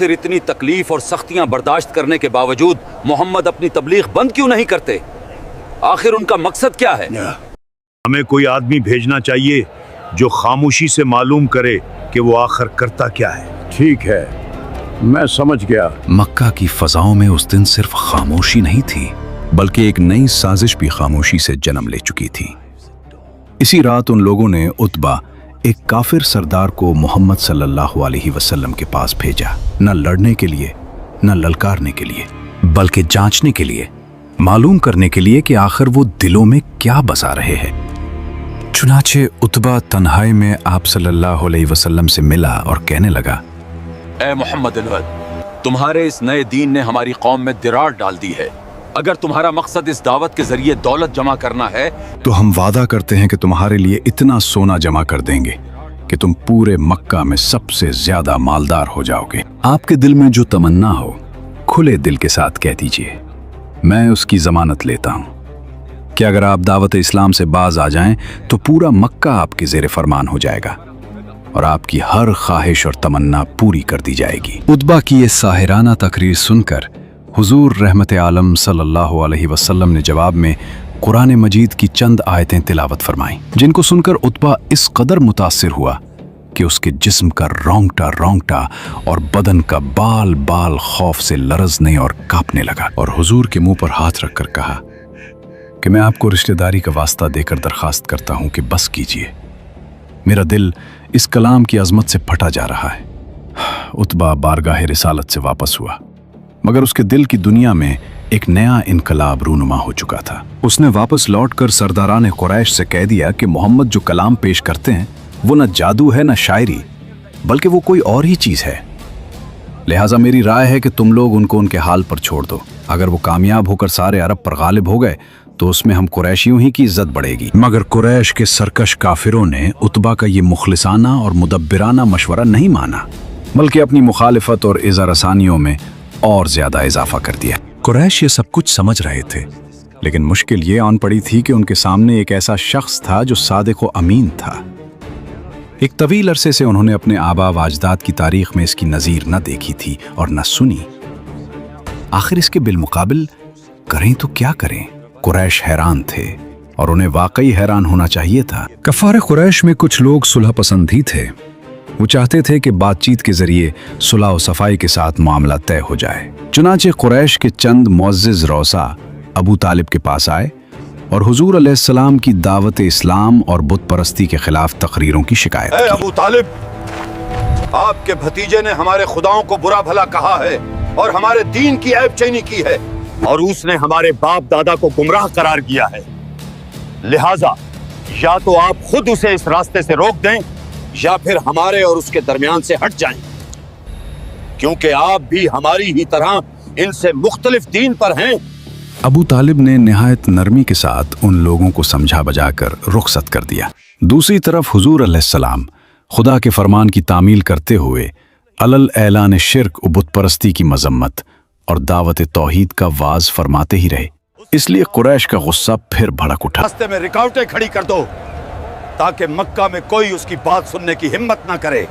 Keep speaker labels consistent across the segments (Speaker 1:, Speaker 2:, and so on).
Speaker 1: آخر اتنی تکلیف اور سختیاں برداشت کرنے کے باوجود محمد اپنی تبلیغ بند کیوں نہیں کرتے؟ آخر ان کا مقصد کیا ہے؟
Speaker 2: ہمیں کوئی آدمی بھیجنا چاہیے جو خاموشی سے معلوم کرے کہ وہ آخر کرتا کیا ہے۔
Speaker 3: ٹھیک ہے، میں سمجھ گیا۔
Speaker 4: مکہ کی فضاؤں میں اس دن صرف خاموشی نہیں تھی بلکہ ایک نئی سازش بھی خاموشی سے جنم لے چکی تھی۔ اسی رات ان لوگوں نے عتبہ، ایک کافر سردار کو محمد صلی اللہ علیہ وسلم کے پاس بھیجا، نہ لڑنے کے لیے نہ للکارنے کے لیے، بلکہ جانچنے کے لیے، معلوم کرنے کے لیے کہ آخر وہ دلوں میں کیا بسا رہے ہیں۔ چنانچہ عتبہ تنہائی میں آپ صلی اللہ علیہ وسلم سے ملا اور کہنے لگا،
Speaker 1: اے محمد الود، تمہارے اس نئے دین نے ہماری قوم میں دراڑ ڈال دی ہے۔ اگر تمہارا مقصد اس دعوت کے ذریعے دولت جمع کرنا ہے
Speaker 4: تو ہم وعدہ کرتے ہیں کہ تمہارے لیے اتنا سونا جمع کر دیں گے کہ تم پورے مکہ میں سب سے زیادہ مالدار ہو جاؤ گے۔ آپ کے دل میں جو تمنا ہو کھلے دل کے ساتھ کہہ دیجئے، میں اس کی ضمانت لیتا ہوں کہ اگر آپ دعوت اسلام سے باز آ جائیں تو پورا مکہ آپ کے زیر فرمان ہو جائے گا اور آپ کی ہر خواہش اور تمنا پوری کر دی جائے گی۔ عتبہ کی یہ ساحرانہ تقریر سن کر حضور رحمت عالم صلی اللہ علیہ وسلم نے جواب میں قرآن مجید کی چند آیتیں تلاوت فرمائیں، جن کو سن کر عتبہ اس قدر متاثر ہوا کہ اس کے جسم کا رونگٹا اور بدن کا بال بال خوف سے لرزنے اور کانپنے لگا، اور حضور کے منہ پر ہاتھ رکھ کر کہا کہ میں آپ کو رشتہ داری کا واسطہ دے کر درخواست کرتا ہوں کہ بس کیجیے، میرا دل اس کلام کی عظمت سے پھٹا جا رہا ہے۔ عتبہ بارگاہ رسالت سے واپس ہوا، مگر اس کے دل کی دنیا میں ایک نیا انقلاب رونما ہو چکا تھا۔ اس نے واپس لوٹ کر سرداران قریش سے کہہ دیا کہ محمد جو کلام پیش کرتے ہیں وہ نہ جادو ہے نہ شاعری، بلکہ وہ کوئی اور ہی چیز ہے، لہٰذا میری رائے ہے کہ تم لوگ ان کو ان کے حال پر چھوڑ دو۔ اگر وہ کامیاب ہو کر سارے عرب پر غالب ہو گئے تو اس میں ہم قریشیوں ہی کی عزت بڑھے گی۔ مگر قریش کے سرکش کافروں نے عتبہ کا یہ مخلصانہ اور مدبرانہ مشورہ نہیں مانا، بلکہ اپنی مخالفت اور اظہار رسانیوں میں اور زیادہ اضافہ کر دیا۔ قریش یہ سب کچھ سمجھ رہے تھے، لیکن مشکل یہ آن پڑی تھی کہ ان کے سامنے ایک ایسا شخص تھا جو صادق و امین تھا۔ ایک طویل عرصے سے انہوں نے اپنے آبا و اجداد کی تاریخ میں اس کی نظیر نہ دیکھی تھی اور نہ سنی۔ آخر اس کے بالمقابل کریں تو کیا کریں؟ قریش حیران تھے اور انہیں واقعی حیران ہونا چاہیے تھا۔ کفار قریش میں کچھ لوگ صلح پسند ہی تھے، وہ چاہتے تھے کہ بات چیت کے ذریعے صلح و صفائی کے ساتھ معاملہ طے ہو جائے۔ چنانچہ قریش کے چند معزز روسا ابو طالب کے پاس آئے اور حضور علیہ السلام کی دعوت اسلام اور بت پرستی کے خلاف تقریروں کی شکایت
Speaker 1: اے
Speaker 4: کی۔
Speaker 1: ابو طالب، آپ کے بھتیجے نے ہمارے خداؤں کو برا بھلا کہا ہے اور ہمارے دین کی عیب چینی کی ہے، اور اس نے ہمارے باپ دادا کو گمراہ قرار کیا ہے، لہٰذا یا تو آپ خود اسے اس راستے سے روک دیں یا پھر ہمارے اور اس کے درمیان سے ہٹ جائیں، کیونکہ آپ بھی ہماری ہی طرح ان سے مختلف دین پر ہیں۔
Speaker 4: ابو طالب نے نہایت نرمی کے ساتھ ان لوگوں کو سمجھا بجا کر رخصت کر دیا۔ دوسری طرف حضور علیہ السلام خدا کے فرمان کی تعمیل کرتے ہوئے علل اعلان شرک و بت پرستی کی مذمت اور دعوت توحید کا واعظ فرماتے ہی رہے، اس لیے قریش کا غصہ پھر بھڑک اٹھا۔
Speaker 1: راستے میں رکاوٹیں کھڑی کر دو تاکہ مکہ میں کوئی اس کی بات سننے کی ہمت نہ کرے۔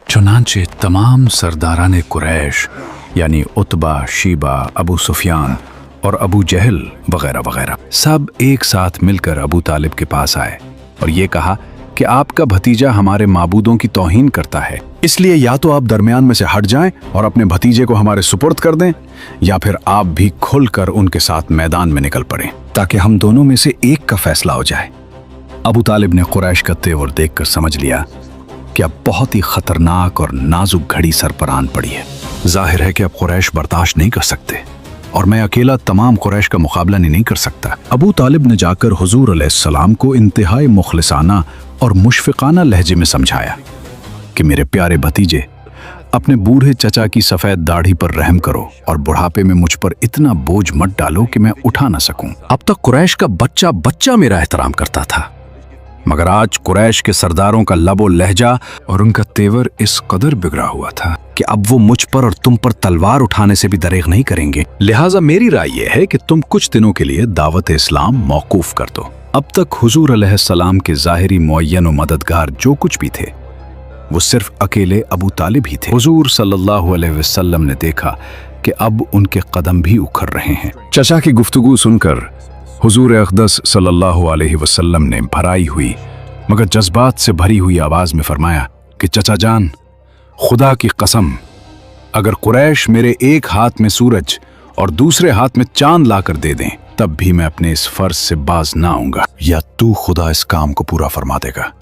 Speaker 4: چنانچہ تمام سرداران قریش یعنی عتبہ، شیبہ، ابو سفیان اور ابو جہل وغیرہ وغیرہ سب ایک ساتھ مل کر ابو طالب کے پاس آئے اور یہ کہا کہ آپ کا بھتیجا ہمارے معبودوں کی توہین کرتا ہے، اس لیے یا تو آپ درمیان میں سے ہٹ جائیں اور اپنے بھتیجے کو ہمارے سپرد کر دیں، یا پھر آپ بھی کھل کر ان کے ساتھ میدان میں نکل پڑیں تاکہ ہم دونوں میں سے ایک کا فیصلہ ہو جائے۔ ابو طالب نے قریش کا تیور دیکھ کر سمجھ لیا کہ اب بہت ہی خطرناک اور نازک گھڑی سر پر آن پڑی ہے۔ ظاہر ہے کہ اب قریش برداشت نہیں کر سکتے اور میں اکیلا تمام قریش کا مقابلہ نہیں کر سکتا۔ ابو طالب نے جا کر حضور علیہ السلام کو انتہائی مخلصانہ اور مشفقانہ لہجے میں سمجھایا کہ میرے پیارے بھتیجے، اپنے بوڑھے چچا کی سفید داڑھی پر رحم کرو اور بڑھاپے میں مجھ پر اتنا بوجھ مت ڈالو کہ میں اٹھا نہ سکوں۔ اب تک قریش کا بچہ میرا احترام کرتا تھا، مگر آج قریش کے سرداروں کا لب و لہجہ اور ان کا تیور اس قدر بگڑا ہوا تھا کہ اب وہ مجھ پر اور تم پر تلوار اٹھانے سے بھی دریغ نہیں کریں گے، لہٰذا میری رائے یہ ہے کہ تم کچھ دنوں کے لیے دعوت اسلام موقوف کر دو۔ اب تک حضور علیہ السلام کے ظاہری معین و مددگار جو کچھ بھی تھے वो सिर्फ अकेले अबू तालिब ही थे। हुजूर सल्लल्लाहु अलैहि वसल्लम ने देखा कि अब उनके कदम भी उखड़ रहे हैं। चचा की गुफ्तगू सुनकर हुजूर अक़दस सल्लल्लाहु अलैहि वसल्लम ने भराई हुई मगर जज्बात से भरी हुई आवाज में फरमाया कि चचा जान, खुदा की कसम, अगर कुरैश मेरे एक हाथ में सूरज और दूसरे हाथ में चांद लाकर दे दें तब भी मैं अपने इस फर्ज से बाज ना आऊंगा। या तू खुदा इस काम को पूरा फरमा देगा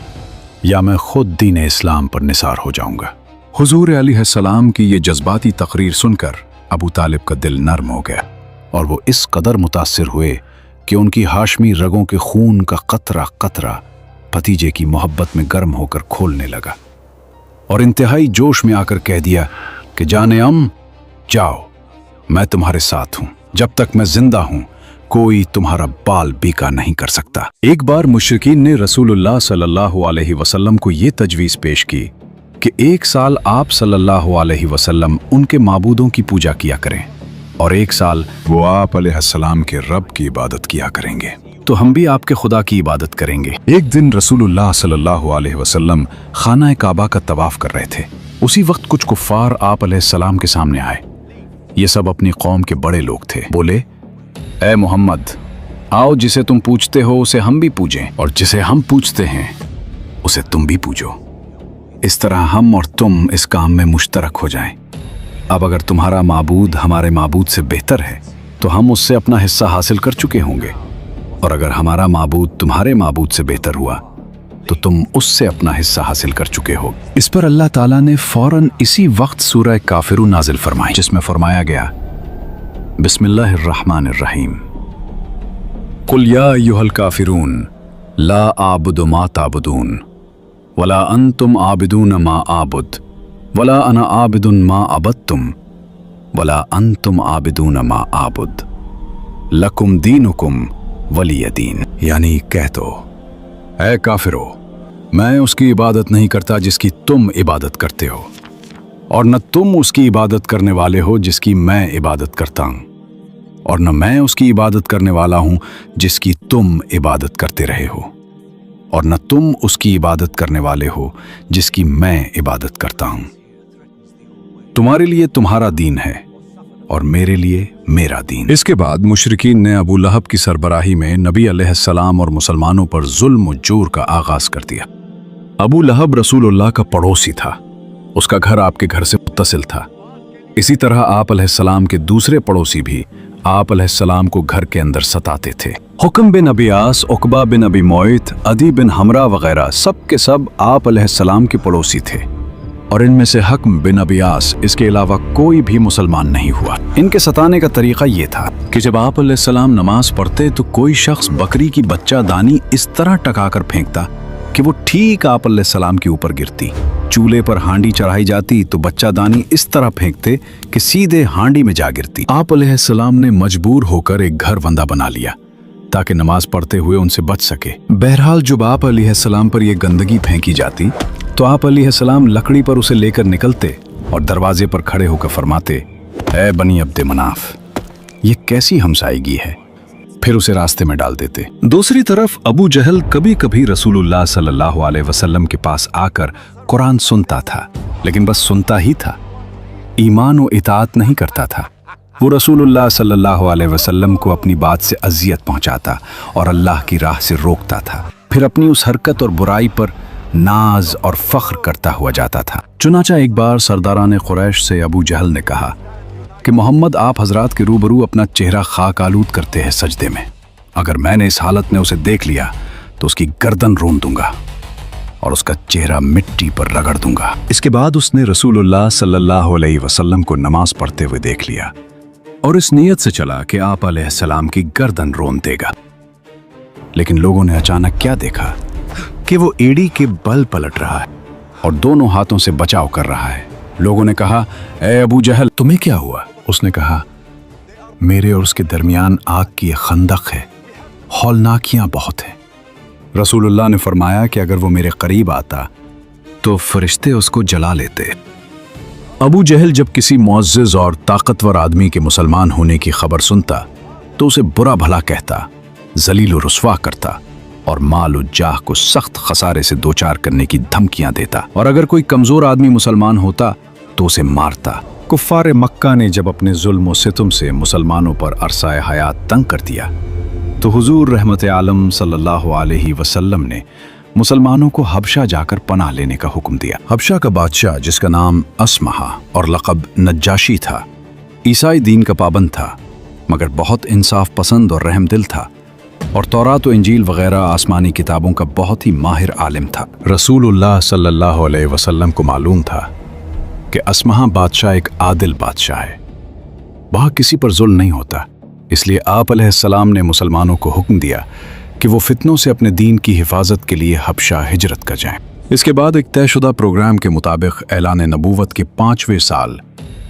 Speaker 4: या मैं खुद दीन इस्लाम पर निसार हो जाऊंगा। हुजूर अलैहिस्सलाम की ये जज्बाती तकरीर सुनकर अबू तालिब का दिल नर्म हो गया और वो इस कदर मुतासिर हुए कि उनकी हाशमी रगों के खून का कतरा कतरा भतीजे की मोहब्बत में गर्म होकर खोलने लगा और इंतहाई जोश में आकर कह दिया कि जाने जाओ, मैं तुम्हारे साथ हूं। जब तक मैं जिंदा हूं कोई तुम्हारा बाल बीका नहीं कर सकता। एक बार मुशरिकीन ने रसूलुल्लाह सल्लल्लाहु अलैहि वसल्लम को ये तजवीज़ पेश की कि एक साल आप सल्लल्लाहु अलैहि वसल्लम उनके माबूदों की पूजा किया करें और एक साल वो आप अलैहिस्सलाम के रब की इबादत किया करेंगे, तो हम भी आपके खुदा की इबादत करेंगे। एक दिन रसूलुल्लाह सल्लल्लाहु अलैहि वसल्लम खाना काबा का तवाफ कर रहे थे। उसी वक्त कुछ कुफ्फार आप अलैहिस्सलाम के सामने आए। ये सब अपनी कौम के बड़े लोग थे। बोले, ए मोहम्मद, आओ जिसे तुम पूछते हो उसे हम भी पूजें और जिसे हम पूछते हैं उसे तुम भी पूजो। इस तरह हम और तुम इस काम में मुश्तरक हो जाएं। अब अगर तुम्हारा माबूद हमारे माबूद से बेहतर है तो हम उससे अपना हिस्सा हासिल कर चुके होंगे, और अगर हमारा माबूद तुम्हारे माबूद से बेहतर हुआ तो तुम उससे अपना हिस्सा हासिल कर चुके हो। इस पर अल्लाह ताला ने फौरन इसी वक्त सूरह काफिरून नाजिल फरमाई, जिसमें फरमाया गया, बिस्मिल्लाहिर्रहमानिर्रहीम, कुल या अय्युहल काफिरून ला आबुदु मा ताबुदून वला अंतुम आबिदून मा आबुद वला अना आबिदुन मा अबदतुम वला अंतुम आबिदून मा आबुद लकुम दीनुकुम वलिय दीन। यानी कह दो, ऐ काफिरो, मैं उसकी इबादत नहीं करता जिसकी तुम इबादत करते हो, और न तुम उसकी इबादत करने वाले हो जिसकी मैं इबादत करता हूं, और न मैं उसकी इबादत करने वाला हूं जिसकी तुम इबादत करते रहे हो, और न तुम उसकी इबादत करने वाले हो जिसकी मैं इबादत करता हूं। तुम्हारे लिए तुम्हारा दीन है और मेरे लिए मेरा दीन। इसके बाद मुशरिकीन ने अबू लहब की सरबराही में नबी अलैहिस्सलाम और मुसलमानों पर जुल्म और जोर का आगाज कर दिया। अबू लहब रसूलुल्लाह का पड़ोसी था, उसका घर आपके घर से मुत्तसिल था। इसी तरह आप अलैहिस्सलाम के दूसरे पड़ोसी भी आप अलैहिस्सलाम को घर के अंदर सताते थे। हुक्म बिन अबियास, उकबा बिन अबी मोइत, अदी बिन हमरा वगैरह सब के सब आप अलैहिस्सलाम के पड़ोसी थे, और इनमें से हक्म बिन अबियास इसके अलावा कोई भी मुसलमान नहीं हुआ। इनके सताने का तरीका ये था कि जब आप अलैहिस्सलाम नमाज पढ़ते तो कोई शख्स बकरी की बच्चा दानी इस तरह टकाकर फेंकता कि वो ठीक आप अलैहिस्सलाम के ऊपर गिरती। चूल्हे पर हांडी चढ़ाई जाती तो बच्चा दानी इस तरह फेंकते कि सीधे हांडी में जा गिरती। आप अलैहिस्सलाम ने मजबूर होकर एक घर बंदा बना लिया ताकि नमाज पढ़ते हुए उनसे बच सके। बहरहाल जब आप अलैहिस्सलाम पर यह गंदगी फेंकी जाती तो आप अलैहिस्सलाम लकड़ी पर उसे लेकर निकलते और दरवाजे पर खड़े होकर फरमाते, ऐ बनी अब्दे मनाफ, ये कैसी हमसाईगी है, फिर उसे रास्ते में डाल देते। दूसरी तरफ अबू जहल कभी कभी रसूलुल्लाह सल्लल्लाहु अलैहि वसल्लम के पास आकर कुरान सुनता था, लेकिन बस सुनता ही था, ईमान और इताअत नहीं करता था। वो रसूलुल्लाह सल्लल्लाहु अलैहि वसल्लम को अपनी बात से अजियत पहुंचाता और अल्लाह की राह से रोकता था, फिर अपनी उस हरकत और बुराई पर नाज और फख्र करता हुआ जाता था। चुनाचा एक बार सरदारान कुरैश से अबू जहल ने कहा कि मोहम्मद आप हजरात के रूबरू अपना चेहरा खाक आलूद करते हैं सजदे में, अगर मैंने इस हालत में उसे देख लिया तो उसकी गर्दन रोन दूंगा और उसका चेहरा मिट्टी पर रगड़ दूंगा। इसके बाद उसने रसूलुल्लाह सल्लल्लाहु अलैहि वसल्लम को नमाज पढ़ते हुए देख लिया और इस नीयत से चला कि आप अलैहिस्सलाम की गर्दन रोन देगा। लेकिन लोगों ने अचानक क्या देखा कि वो एड़ी के बल पलट रहा है और दोनों हाथों से बचाव कर रहा है। लोगों ने कहा, ए अबू जहल, तुम्हें क्या हुआ? उसने कहा, मेरे और उसके दरमियान आग की एक खंदक है, हौलनाकियां बहुत हैं। रसूलुल्लाह ने फरमाया कि अगर वो मेरे करीब आता तो फरिश्ते उसको जला लेते। अबू जहल जब किसी मुअज़्ज़िज़ और ताकतवर आदमी के मुसलमान होने की खबर सुनता तो उसे बुरा भला कहता, जलील और रुस्वा करता और माल और जाह को सख्त खसारे से दो चार करने की धमकियां देता, और अगर कोई कमजोर आदमी मुसलमान होता तो उसे मारता। कुफ्फार मक्का ने जब अपने जुल्म और सितम से मुसलमानों पर अरसाए हयात तंग कर दिया तो हुजूर रहमत आलम सल्लल्लाहु अलैहि वसल्लम ने मुसलमानों को हबशा जाकर पनाह लेने का हुक्म दिया। हबशा का बादशाह, जिसका नाम असमहा और लक़ब नज्जाशी था, ईसाई दीन का पाबंद था, मगर बहुत इंसाफ पसंद और रहम दिल था, और तौरात व इंजील वगैरह आसमानी किताबों का बहुत ही माहिर आलिम था। रसूलुल्लाह सल्लल्लाहु अलैहि वसल्लम को मालूम था कि असमहा बादशाह एक आदिल बादशाह है, वहाँ किसी पर जुल्म नहीं होता। इसलिए आप अलैहिस्सलाम ने मुसलमानों को हुक्म दिया कि वो फितनों से अपने दीन की हिफाजत के लिए हबशा हिजरत कर जाएं। इसके बाद एक तयशुदा प्रोग्राम के मुताबिक ऐलान नबूवत के 5वें साल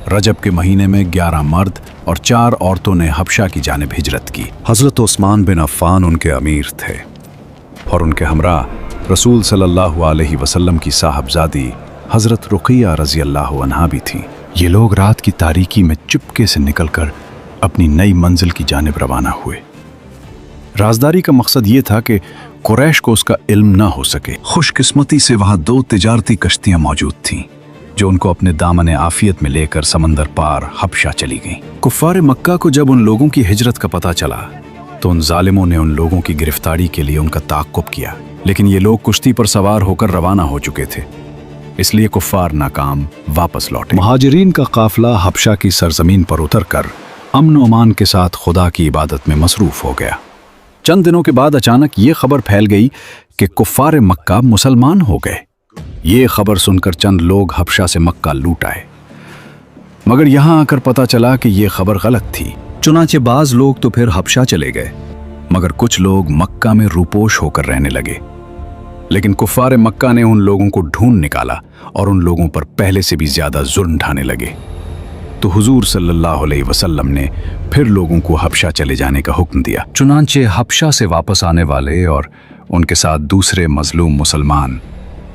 Speaker 4: रजब के महीने में 11 मर्द और 4 औरतों ने हबशा की जानिब हिजरत की। हज़रत उस्मान बिन अफ़्फ़ान उनके अमीर थे और उनके हमरा रसूल सल्लल्लाहु अलैहि वसल्लम की साहबजादी हज़रत रुक़िया रज़ी अल्लाहु अन्हा भी थीं। ये लोग रात की तारीकी में चुपके से निकलकर अपनी नई मंजिल की जानिब रवाना हुए। राजदारी का मकसद ये था कि कुरैश को उसका इल्म ना हो सके। खुशकिस्मती से वहाँ 2 तिजारती कश्तियाँ मौजूद थीं जो उनको अपने दामन आफियत में लेकर समंदर पार हबशा चली गईं। कुफ्फार मक्का को जब उन लोगों की हिजरत का पता चला तो उन जालिमों ने उन लोगों की गिरफ्तारी के लिए उनका ताक़ुब किया, लेकिन ये लोग कुश्ती पर सवार होकर रवाना हो चुके थे, इसलिए कुफ्फार नाकाम वापस लौटे। मुहाजिरीन का काफिला हबशा की सरजमीन पर उतरकर अमन व अमान के साथ खुदा की इबादत में मसरूफ हो गया। चंद दिनों के बाद अचानक ये खबर फैल गई कि कुफ्फार मक्का मुसलमान हो गए। ये खबर सुनकर चंद लोग हबशा से मक्का लूट आए, मगर यहाँ आकर पता चला कि ये खबर गलत थी। चुनाचे बाज लोग तो फिर हबशा चले गए, मगर कुछ लोग मक्का में रूपोश होकर रहने लगे। लेकिन कुफ्फार मक्का ने उन लोगों को ढूंढ निकाला और उन लोगों पर पहले से भी ज्यादा जुल्म ढाने लगे। तो हुजूर सल्लल्लाहु अलैहि वसल्लम ने फिर लोगों को हबशा चले जाने का हुक्म दिया। चुनांचे हबशा से वापस आने वाले और उनके साथ दूसरे मजलूम मुसलमान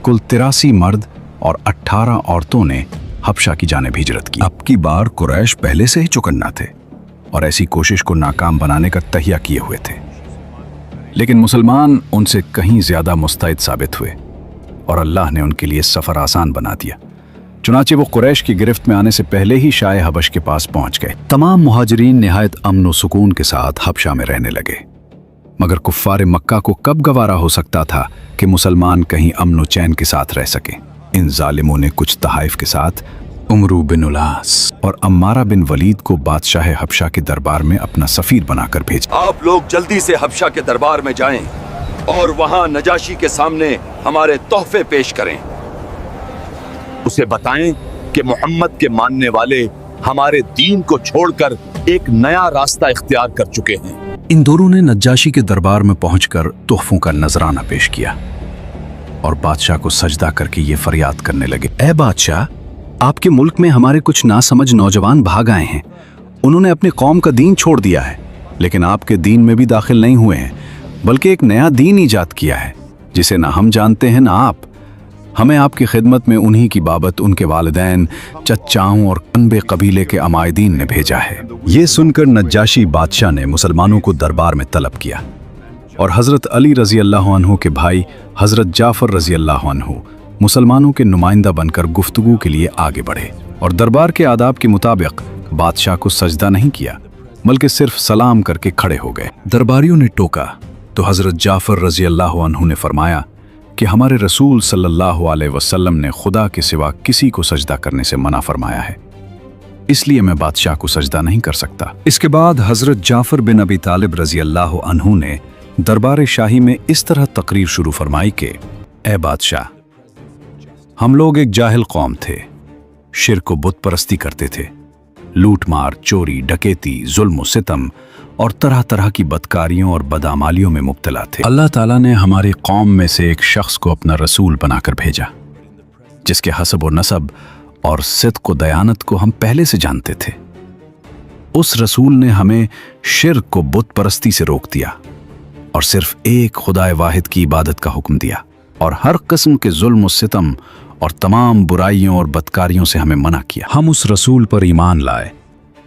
Speaker 4: कुल 83 मर्द और 18 औरतों ने हबशा की जानिब हिजरत की। अब की बार कुरैश पहले से ही चौकन्ना थे और ऐसी कोशिश को नाकाम बनाने का तहिया किए हुए थे, लेकिन मुसलमान उनसे कहीं ज्यादा मुस्तैद साबित हुए और अल्लाह ने उनके लिए सफर आसान बना दिया। चुनाचे वो कुरैश की गिरफ्त में आने से पहले ही शाय हबश के पास पहुंच गए। तमाम मुहाजिरीन निहायत अमन व सुकून के साथ हबशा में रहने लगे, मगर कुफ्फार मक्का को कब गवारा हो सकता था कि मुसलमान कहीं अमन व चैन के साथ रह सके। इन जालिमों ने कुछ तहाइफ के साथ उमरू बिन उलास और अम्मारा बिन वलीद को बादशाह हबशा के दरबार में अपना सफीर बनाकर भेजा।
Speaker 1: आप लोग जल्दी से हबशा के दरबार में जाएं और वहां नजाशी के सामने हमारे तोहफे पेश करें। उसे बताएं कि मोहम्मद के मानने वाले हमारे दीन को छोड़कर एक नया रास्ता इख्तियार कर चुके हैं।
Speaker 4: इन दोनों ने नज्जाशी के दरबार में पहुंचकर तोहफों का नजराना पेश किया और बादशाह को सजदा करके ये फरियाद करने लगे, ऐ बादशाह, आपके मुल्क में हमारे कुछ नासमझ नौजवान भाग आए हैं। उन्होंने अपने कौम का दीन छोड़ दिया है, लेकिन आपके दीन में भी दाखिल नहीं हुए हैं, बल्कि एक नया दीन ईजाद किया है जिसे ना हम जानते हैं ना आप। हमें आपकी खिदमत में उन्हीं की बाबत उनके वालिदैन, चचाओं और अनबे कबीले के अमायदीन ने भेजा है। ये सुनकर नज्जाशी बादशाह ने मुसलमानों को दरबार में तलब किया और हज़रत अली रज़ी अल्लाह अन्हु के भाई हज़रत जाफ़र रज़ी अल्लाह अन्हु मुसलमानों के नुमाइंदा बनकर गुफ्तगू के लिए आगे बढ़े और दरबार के आदाब के मुताबिक बादशाह को सजदा नहीं किया, बल्कि सिर्फ सलाम करके खड़े हो गए। दरबारियों ने टोका तो हज़रत जाफ़र रज़ी अल्लाह अन्हु ने फरमाया कि हमारे रसूल सल्लल्लाहु अलैहि वसल्लम ने खुदा के सिवा किसी को सजदा करने से मना फरमाया है, इसलिए मैं बादशाह को सजदा नहीं कर सकता। इसके बाद हज़रत जाफ़र बिन अबी तालिब रज़ी अल्लाह अन्हु ने दरबार शाही में इस तरह तकरीर शुरू फरमाई कि ए बादशाह, हम लोग एक जाहिल कौम थे, शिर्क व बुत परस्ती करते थे, लूट मार, चोरी, डकैती, जुल्म सितम और तरह तरह की बदकारियों और बदामालियों में मुब्तला थे। अल्लाह ताला ने हमारी कौम में से एक शख्स को अपना रसूल बनाकर भेजा, जिसके हसब और नसब और सिद्क़ व दयानत को हम पहले से जानते थे। उस रसूल ने हमें शिर्क को बुत परस्ती से रोक दिया और सिर्फ एक खुदाए वाहिद की इबादत का हुक्म दिया और हर किस्म के जुल्म सितम और तमाम बुराइयों और बदकारियों से हमें मना किया। हम उस रसूल पर ईमान लाए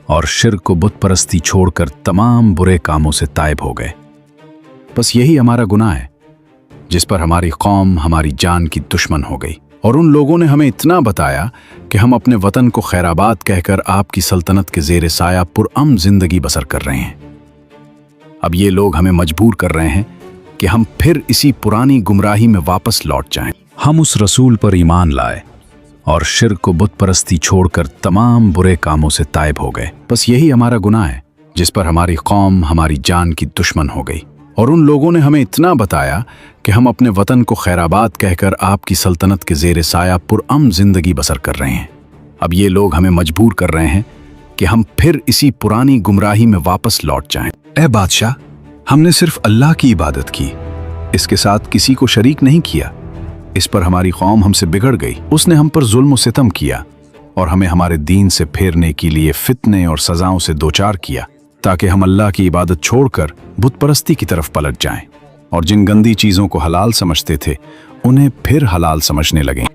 Speaker 4: और शिर्क को बुत परस्ती छोड़कर तमाम बुरे कामों से ताइब हो गए। बस यही हमारा गुनाह है जिस पर हमारी कौम हमारी जान की दुश्मन हो गई। और उन लोगों ने हमें इतना बताया कि हम अपने वतन को खैराबाद कहकर आपकी सल्तनत के ज़ेर साया पुरअमन जिंदगी बसर कर रहे हैं। अब ये लोग हमें मजबूर कर रहे हैं कि हम फिर इसी पुरानी गुमराही में वापस लौट जाएं। हम उस रसूल पर ईमान लाए और शिर्क को बुत परस्ती छोड़कर तमाम बुरे कामों से ताइब हो गए। बस यही हमारा गुनाह है जिस पर हमारी कौम हमारी जान की दुश्मन हो गई। और उन लोगों ने हमें इतना बताया कि हम अपने वतन को खैराबाद कहकर आपकी सल्तनत के ज़ेर साया पुरअमन जिंदगी बसर कर रहे हैं। अब ये लोग हमें मजबूर कर रहे हैं कि हम फिर इसी पुरानी गुमराही में वापस लौट जाएं। ए बादशाह, हमने सिर्फ अल्लाह की इबादत की, इसके साथ किसी को शरीक नहीं किया। इस पर हमारी कौम हमसे बिगड़ गई। उसने हम पर जुल्म और सितम किया और हमें हमारे दीन से फेरने के लिए फितने और सजाओं से दोचार किया, ताकि हम अल्लाह की इबादत छोड़कर बुत परस्ती की तरफ पलट जाएं और जिन गंदी चीज़ों को हलाल समझते थे उन्हें फिर हलाल समझने लगें।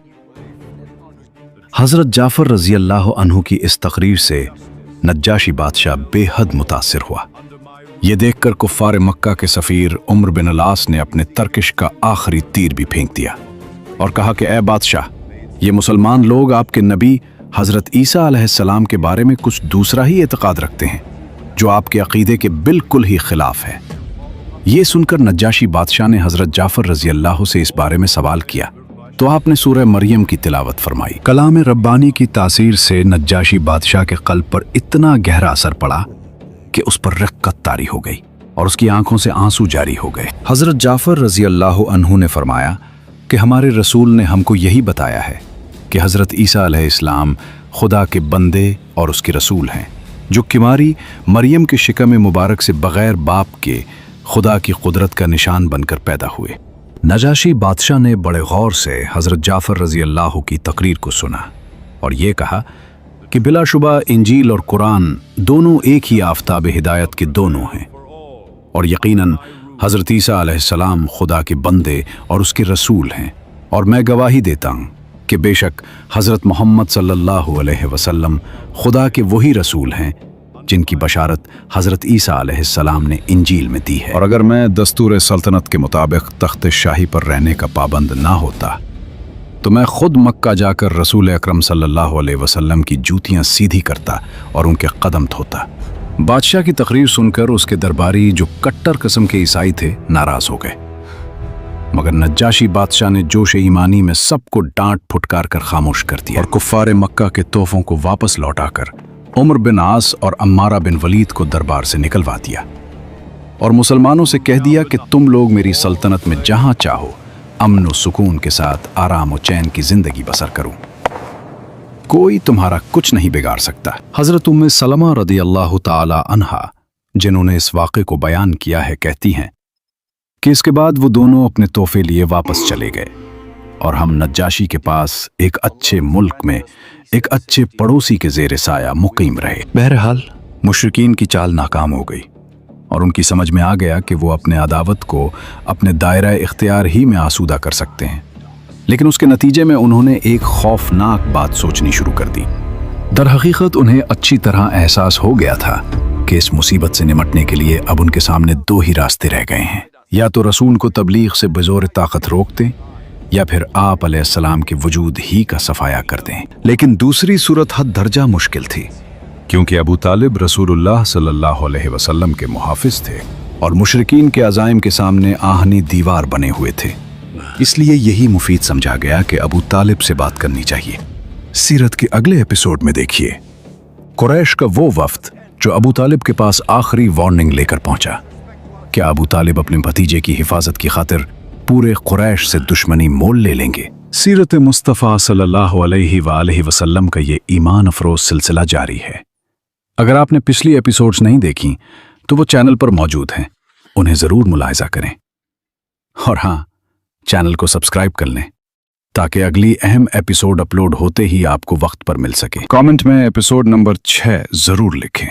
Speaker 4: हज़रत जाफ़र रज़ी अल्लाह अन्हु की इस तकरीर से नज्जाशी बादशाह बेहद मुतासिर हुआ। ये देखकर कुफ़ार मक्का के सफ़ीर उमर बिन अलास ने अपने तरकिश का आखिरी तीर भी फेंक दिया और कहा कि ए बादशाह, ये मुसलमान लोग आपके नबी हज़रत ईसा अलैहिस्सलाम के बारे में कुछ दूसरा ही एतक़ाद रखते हैं जो आपके अक़ीदे के बिल्कुल ही खिलाफ है। ये सुनकर नज्जाशी बादशाह ने हज़रत जाफ़र रज़ी अल्लाह से इस बारे में सवाल किया तो आपने सूरह मरियम की तिलावत फरमाई। कलाम रब्बानी की तासीर से नज्जाशी बादशाह के क़ल्ब पर इतना गहरा असर पड़ा कि उस पर रक़्क़त तारी हो गई और उसकी आंखों से आंसू जारी हो गए। हज़रत जाफ़र रज़ी अल्लाह अन्हु ने फरमाया कि हमारे रसूल ने हमको यही बताया है कि हज़रत ईसा अलैहिस्सलाम खुदा के बंदे और उसके रसूल हैं, जो किमारी मरियम के शिकम मुबारक से बग़ैर बाप के खुदा की कुदरत का निशान बनकर पैदा हुए। नजाशी बादशाह ने बड़े गौर से हज़रत जाफ़र रज़ी अल्लाह की तकरीर को सुना और ये कहा कि बिलाशुबा इंजील और कुरान दोनों एक ही आफ़ताब हिदायत के दोनों हैं और यकीनन हज़रत ईसा अलैहिस्सलाम खुदा के बंदे और उसके रसूल हैं। और मैं गवाही देता हूँ कि बेशक हज़रत मोहम्मद सल्लल्लाहु अलैहि वसल्लम खुदा के वही रसूल हैं जिनकी बशारत हज़रत ईसा अलैहिस्सलाम ने इंजील में दी है। और अगर मैं दस्तूर सल्तनत के मुताबिक तख्त शाही पर रहने का पाबंद ना होता तो मैं खुद मक्का जाकर रसूल अकरम सल्लल्लाहु अलैहि वसल्लम की जूतियां सीधी करता और उनके कदम धोता। बादशाह की तकरीर सुनकर उसके दरबारी जो कट्टर किस्म के ईसाई थे नाराज हो गए, मगर नज्जाशी बादशाह ने जोश ईमानी में सबको डांट फुटकार कर खामोश कर दिया और कुफ्फार मक्का के तोहफों को वापस लौटाकर उमर बिन आस और अम्मारा बिन वलीद को दरबार से निकलवा दिया और मुसलमानों से कह दिया कि तुम लोग मेरी सल्तनत में जहां चाहो अमन व सुकून के साथ आराम और चैन की जिंदगी बसर करूं, कोई तुम्हारा कुछ नहीं बिगाड़ सकता। हजरत उम्मे सलमा रदी अल्लाह ताला अन्हा, जिन्होंने इस वाक़े को बयान किया है, कहती हैं कि इसके बाद वो दोनों अपने तोहफे लिए वापस चले गए और हम नज्जाशी के पास एक अच्छे मुल्क में एक अच्छे पड़ोसी के ज़ेर साया मुकीम रहे। बहरहाल मुशरिकीन की चाल नाकाम हो गई और उनकी समझ में आ गया कि वो अपने अदावत को अपने दायरा इख्तियार ही में आसूदा कर सकते हैं, लेकिन उसके नतीजे में उन्होंने एक खौफनाक बात सोचनी शुरू कर दी। दरहकीकत उन्हें अच्छी तरह एहसास हो गया था कि इस मुसीबत से निमटने के लिए अब उनके सामने दो ही रास्ते रह गए हैं, या तो रसूल को तबलीग से बेजोर ताकत रोक दें या फिर आप अलैहिस्सलाम के वजूद ही का सफाया कर दें। लेकिन दूसरी सूरत हद दर्जा मुश्किल थी, क्योंकि अबू तालिब रसूलुल्लाह सल्लल्लाहु अलैहि वसल्लम के मुहाफिज थे और मुशरिकीन के अज़ाइम के सामने आहनी दीवार बने हुए थे। इसलिए यही मुफीद समझा गया कि अबू तालिब से बात करनी चाहिए। सीरत के अगले एपिसोड में देखिए कुरैश का वो वफ्द जो अबू तालिब के पास आखिरी वार्निंग लेकर पहुंचा। क्या अबू तालिब अपने भतीजे की हिफाजत की खातिर पूरे कुरैश से दुश्मनी मोल ले लेंगे? सीरत मुस्तफ़ा सल्लल्लाहु अलैहि वसल्लम का ये ईमान अफरोज सिलसिला जारी है। अगर आपने पिछली एपिसोड्स नहीं देखी तो वो चैनल पर मौजूद हैं, उन्हें ज़रूर मुलाहिजा करें और हाँ, चैनल को सब्सक्राइब कर लें ताकि अगली अहम एपिसोड अपलोड होते ही आपको वक्त पर मिल सके। कमेंट में एपिसोड नंबर 6 ज़रूर लिखें।